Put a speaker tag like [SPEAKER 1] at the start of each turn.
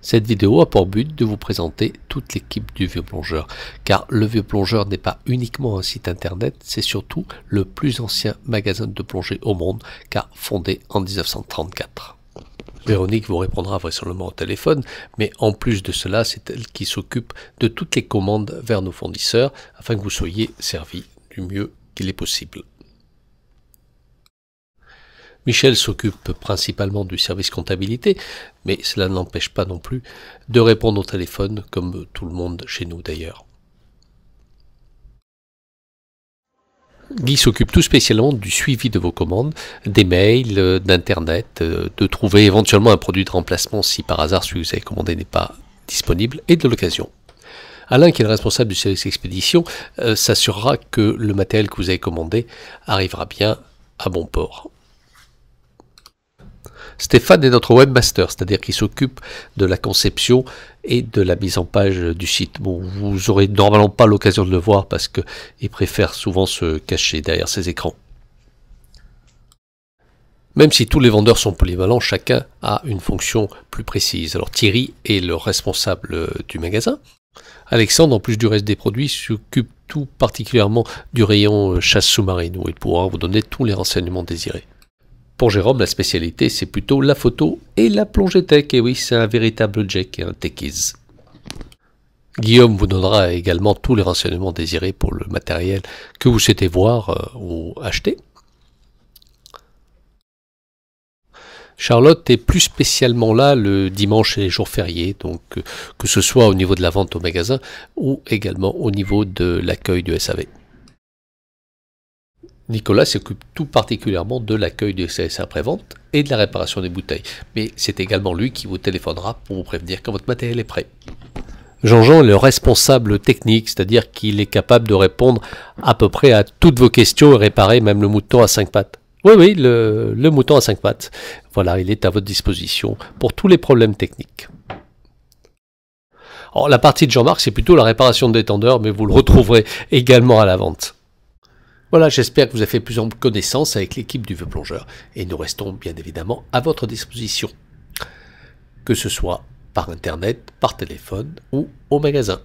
[SPEAKER 1] Cette vidéo a pour but de vous présenter toute l'équipe du Vieux Plongeur, car le Vieux Plongeur n'est pas uniquement un site internet, c'est surtout le plus ancien magasin de plongée au monde, car fondé en 1934. Véronique vous répondra vraisemblablement au téléphone, mais en plus de cela, c'est elle qui s'occupe de toutes les commandes vers nos fournisseurs, afin que vous soyez servis du mieux qu'il est possible. Michel s'occupe principalement du service comptabilité, mais cela n'empêche pas non plus de répondre au téléphone, comme tout le monde chez nous d'ailleurs. Guy s'occupe tout spécialement du suivi de vos commandes, des mails, d'internet, de trouver éventuellement un produit de remplacement si par hasard celui que vous avez commandé n'est pas disponible, et de l'occasion. Alain, qui est le responsable du service expédition, s'assurera que le matériel que vous avez commandé arrivera bien à bon port. Stéphane est notre webmaster, c'est-à-dire qu'il s'occupe de la conception et de la mise en page du site. Bon, vous n'aurez normalement pas l'occasion de le voir parce qu'il préfère souvent se cacher derrière ses écrans. Même si tous les vendeurs sont polyvalents, chacun a une fonction plus précise. Alors Thierry est le responsable du magasin. Alexandre, en plus du reste des produits, s'occupe tout particulièrement du rayon chasse sous-marine, où il pourra vous donner tous les renseignements désirés. Pour Jérôme, la spécialité, c'est plutôt la photo et la plongée tech. Et oui, c'est un véritable Jack et un techies. Guillaume vous donnera également tous les renseignements désirés pour le matériel que vous souhaitez voir ou acheter. Charlotte est plus spécialement là le dimanche et les jours fériés, donc que ce soit au niveau de la vente au magasin ou également au niveau de l'accueil du SAV. Nicolas s'occupe tout particulièrement de l'accueil du SAS après-vente et de la réparation des bouteilles. Mais c'est également lui qui vous téléphonera pour vous prévenir quand votre matériel est prêt. Jean-Jean est le responsable technique, c'est-à-dire qu'il est capable de répondre à peu près à toutes vos questions et réparer même le mouton à 5 pattes. Oui, le mouton à 5 pattes. Voilà, il est à votre disposition pour tous les problèmes techniques. Alors, la partie de Jean-Marc, c'est plutôt la réparation de détendeurs, mais vous le retrouverez également à la vente. Voilà, j'espère que vous avez fait plus ample connaissance avec l'équipe du Vieux Plongeur et nous restons bien évidemment à votre disposition, que ce soit par internet, par téléphone ou au magasin.